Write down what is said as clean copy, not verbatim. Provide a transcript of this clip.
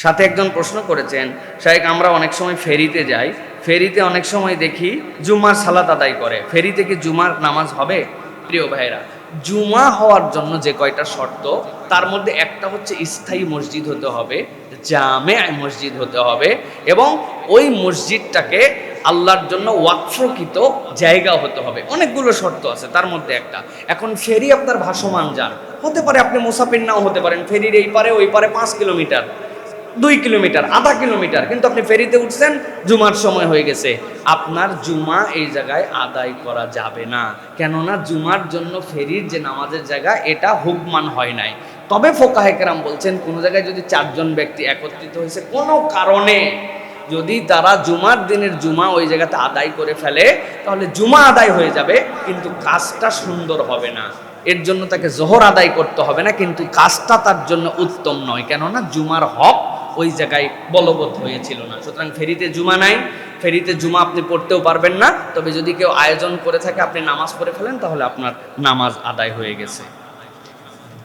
সাথে একজন প্রশ্ন করেছেন, শাইখ আমরা অনেক সময় ফেরিতে যাই, ফেরিতে অনেক সময় দেখি জুমার সালাত আদায় করে, ফেরিতে কি জুমার নামাজ হবে? প্রিয় ভাইরা, জুমা হওয়ার জন্য যে কয়টা শর্ত, তার মধ্যে একটা হচ্ছে স্থায়ী মসজিদ হতে হবে, জামে মসজিদ হতে হবে, এবং ওই মসজিদটাকে আল্লাহর জন্য ওয়াকফকৃত জায়গা হতে হবে। অনেকগুলো শর্ত আছে, তার মধ্যে একটা। এখন ফেরি আপনার ভাসমান যান হতে পারে, আপনি মুসাফির নাও হতে পারেন, ফেরির এই পারে ওই পারে 5 কিলোমিটার, 2 কিলোমিটার, আধা কিলোমিটার, কিন্তু আপনি ফেরিতে উঠছেন, জুমার সময় হয়ে গেছে, আপনার জুমা এই জায়গায় আদায় করা যাবে না। কেননা জুমার জন্য ফেরির যে নামাজের জায়গা, এটা হুকমান হয় নাই। তবে ফোকাহে কেরাম বলছেন, কোনো জায়গায় যদি 4 জন ব্যক্তি একত্রিত হয়েছে কোনো কারণে, যদি তারা জুমার দিনের জুমা ওই জায়গাতে আদায় করে ফেলে, তাহলে জুমা আদায় হয়ে যাবে, কিন্তু কাজটা সুন্দর হবে না। এর জন্য তাকে জোহর আদায় করতে হবে না, কিন্তু কাজটা তার জন্য উত্তম নয়, কেননা জুমার হক ওই জায়গায় বলবৎ হয়েছিল না। সুতরাং ফেরিতে জুমা নাই, ফেরিতে জুমা আপনি পড়তেও পারবেন না। তবে যদি কেউ আয়োজন করে থাকে, আপনি নামাজ পড়ে ফেলেন, তাহলে আপনার নামাজ আদায় হয়ে গেছে।